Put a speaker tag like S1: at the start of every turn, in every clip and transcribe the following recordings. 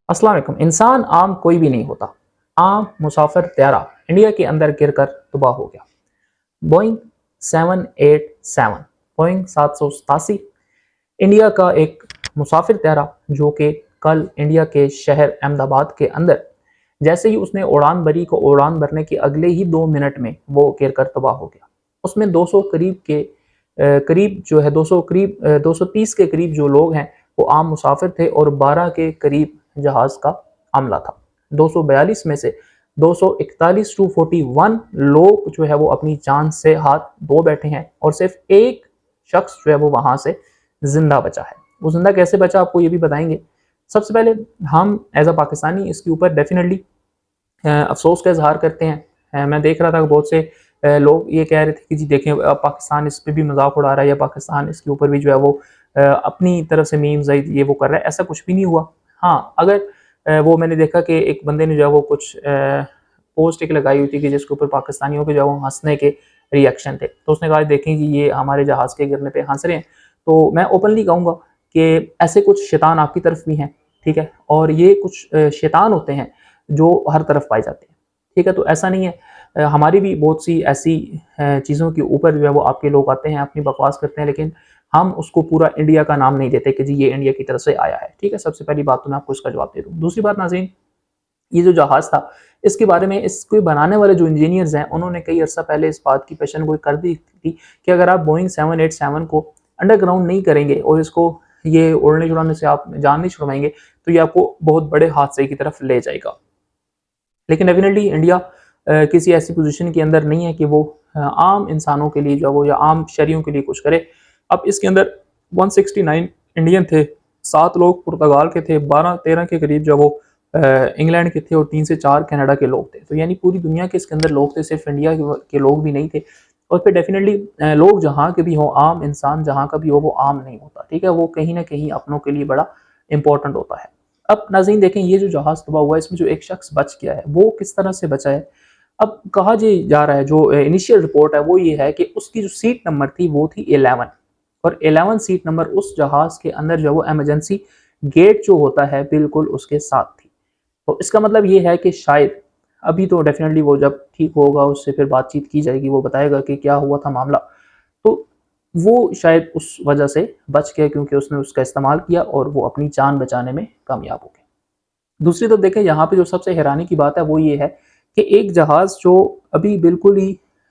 S1: अस्सलाम वालेकुम। इंसान आम कोई भी नहीं होता, आम मुसाफिर त्यारा इंडिया के अंदर गिरकर तबाह हो गया। बोइंग 787 बोइंग 787 इंडिया का एक मुसाफिर त्यारा जो कि कल इंडिया के शहर अहमदाबाद के अंदर जैसे ही उसने उड़ान भरी को उड़ान भरने के अगले ही 2 मिनट में वो गिरकर तबाह हो गया। उसमें 200 करीब जो है 200 करीब 230 के करीब जो लोग हैं वो आम मुसाफिर थे और 12 के करीब जहाज का अमला था। 242 में से 241 टू 41 लोग जो है वो अपनी जान से हाथ धो बैठे हैं और सिर्फ एक शख्स जो है वो वहां से जिंदा बचा है। वो जिंदा कैसे बचा आपको ये भी बताएंगे। सबसे पहले हम एज अ पाकिस्तानी इसके ऊपर डेफिनेटली अफसोस का इजहार करते हैं। मैं देख रहा था कि बहुत से लोग ये कह रहे थे कि जी देखें पाकिस्तान इस पर भी मजाक उड़ा रहा है या पाकिस्तान इसके ऊपर भी जो है वो अपनी तरफ से मीम्स ये वो कर रहा है। ऐसा कुछ भी नहीं हुआ। हाँ, अगर वो मैंने देखा कि एक बंदे ने जो है वो कुछ पोस्ट एक लगाई हुई थी कि जिसके ऊपर पाकिस्तानियों के जो है वो हंसने के रिएक्शन थे। तो उसने कहा देखें कि ये हमारे जहाज़ के गिरने पे हंस रहे हैं। तो मैं ओपनली कहूँगा कि ऐसे कुछ शैतान आपकी तरफ भी हैं, ठीक है, और ये कुछ शैतान होते हैं जो हर तरफ पाए जाते हैं, ठीक है। तो ऐसा नहीं है, हमारी भी बहुत सी ऐसी चीज़ों के ऊपर जो है वो आपके लोग आते हैं, अपनी बकवास करते हैं, लेकिन हम उसको पूरा इंडिया का नाम नहीं देते कि जी ये इंडिया की तरफ से आया है, ठीक है। सबसे पहली बात तो मैं आपको इसका जवाब दे दूँ। दूसरी बात नाज़रीन, ये जो जहाज़ था इसके बारे में इसको बनाने वाले जो इंजीनियर्स हैं उन्होंने कई अर्सा पहले इस बात की पेशन गोई कर दी थी कि अगर आप बोइंग 787 को अंडरग्राउंड नहीं करेंगे और इसको ये उड़ने उड़ाने से आप जान नहीं छुड़वाएंगे तो ये आपको बहुत बड़े हादसे की तरफ ले जाएगा। लेकिन डेफिनेटली इंडिया किसी ऐसी पोजीशन के अंदर नहीं है कि वो आम इंसानों के लिए जो वो या आम शहरियों के लिए कुछ करे। अब इसके अंदर 169 इंडियन थे, 7 लोग पुर्तगाल के थे, 12-13 के करीब जो वो इंग्लैंड के थे और 3 से 4 कनाडा के लोग थे। तो यानी पूरी दुनिया के इसके अंदर लोग थे, सिर्फ इंडिया के लोग भी नहीं थे। और फिर डेफिनेटली लोग जहाँ के भी हों, आम इंसान जहाँ का भी हो वो आम नहीं होता, ठीक है। वो कहीं ना कहीं अपनों के लिए बड़ा इंपॉर्टेंट होता है। अब नाज़रीन देखें, ये जो जहाज़ तबाह हुआ है इसमें जो एक शख्स बच गया है वो किस तरह से बचा है। अब कहा जा रहा है, जो इनिशियल रिपोर्ट है वो ये है कि उसकी जो सीट नंबर थी वो थी 11 और 11 सीट नंबर उस जहाज़ के अंदर जो वो इमरजेंसी गेट जो होता है बिल्कुल उसके साथ थी। तो इसका मतलब ये है कि शायद अभी तो डेफिनेटली वो जब ठीक होगा उससे फिर बातचीत की जाएगी, वो बताएगा कि क्या हुआ था मामला। तो वो शायद उस वजह से बच गया क्योंकि उसने उसका इस्तेमाल किया और वो अपनी जान बचाने में कामयाब हो गया। दूसरी तरफ देखें, यहाँ पे जो सबसे हैरानी की बात है वो ये है कि एक जहाज़ जो अभी बिल्कुल ही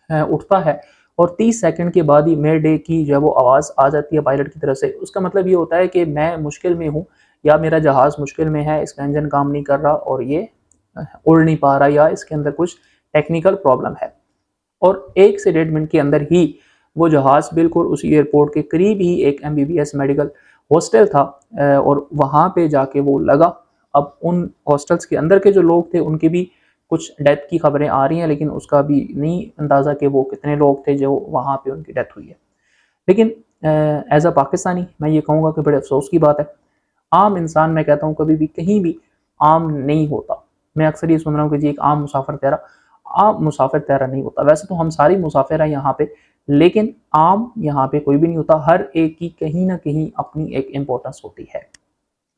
S1: उठता है और 30 सेकंड के बाद ही मे डे की जब वो आवाज़ आ जाती है पायलट की तरफ से, उसका मतलब ये होता है कि मैं मुश्किल में हूँ या मेरा जहाज़ मुश्किल में है, इसका इंजन काम नहीं कर रहा और ये उड़ नहीं पा रहा या इसके अंदर कुछ टेक्निकल प्रॉब्लम है। और 1 से 1.5 मिनट के अंदर ही वो जहाज़ बिल्कुल उसी एयरपोर्ट के करीब ही एक एमबीबीएस मेडिकल हॉस्टल था और वहाँ पे जाके वो लगा। अब उन हॉस्टल्स के अंदर के जो लोग थे उनकी भी कुछ डेथ की खबरें आ रही हैं, लेकिन उसका भी नहीं अंदाज़ा कि वो कितने लोग थे जो वहाँ पे उनकी डेथ हुई है। लेकिन एज अ पाकिस्तानी मैं ये कहूँगा कि बड़े अफसोस की बात है, आम इंसान मैं कहता हूँ कभी भी कहीं भी आम नहीं होता। मैं अक्सर ये सुन रहा हूँ कि जी एक आम मुसाफिर तैयारा नहीं होता। वैसे तो हम सारी मुसाफिर हैं यहाँ पे, लेकिन आम यहाँ पे कोई भी नहीं होता। हर एक की कहीं ना कहीं अपनी एक इम्पोर्टेंस होती है।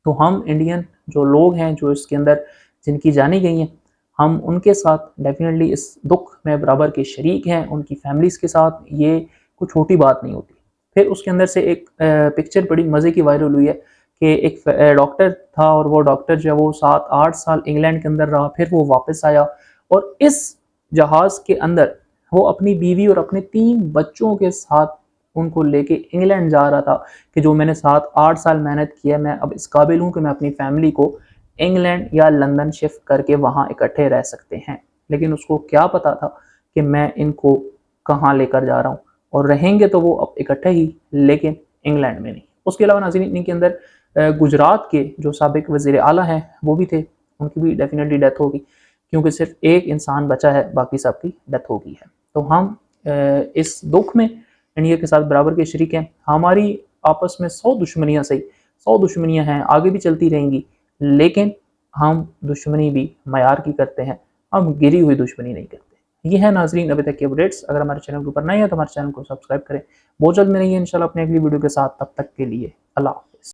S1: तो हम इंडियन जो लोग हैं जो इसके अंदर जिनकी जानी गई हैं, हम उनके साथ डेफिनेटली इस दुख में बराबर के शरीक हैं, उनकी फैमिलीज़ के साथ। ये कोई छोटी बात नहीं होती। फिर उसके अंदर से एक पिक्चर बड़ी मज़े की वायरल हुई है कि एक डॉक्टर था और वो डॉक्टर जो है वो 7-8 साल इंग्लैंड के अंदर रहा, फिर वो वापस आया और इस जहाज़ के अंदर वो अपनी बीवी और अपने 3 बच्चों के साथ उनको लेके इंग्लैंड जा रहा था कि जो मैंने 7-8 साल मेहनत की है, मैं अब इस काबिल हूँ कि मैं अपनी फैमिली को इंग्लैंड या लंदन शिफ्ट करके वहाँ इकट्ठे रह सकते हैं। लेकिन उसको क्या पता था कि मैं इनको कहाँ लेकर जा रहा हूँ, और रहेंगे तो वो अब इकट्ठे ही, लेकिन इंग्लैंड में नहीं। उसके अलावा नाज़रीन इनके अंदर गुजरात के जो साबिक वज़ीर आला हैं वो भी थे, उनकी भी डेफिनेटली डेथ होगी क्योंकि सिर्फ एक इंसान बचा है, बाकी सबकी डेथ हो गई है। तो हम इस दुख में इंडिया के साथ बराबर के शरीक हैं। हमारी आपस में 100 दुश्मनियाँ सही, 100 दुश्मनियाँ हैं, आगे भी चलती रहेंगी, लेकिन हम दुश्मनी भी मयार की करते हैं, हम गिरी हुई दुश्मनी नहीं करते। ये है नाज़रीन अभी तक के अपडेट्स। अगर हमारे चैनल के ऊपर नए हैं तो हमारे चैनल को सब्सक्राइब करें। बहुत जल्द मिलेंगे इंशाल्लाह अपनी अगली वीडियो के साथ, तब तक के लिए अल्लाह।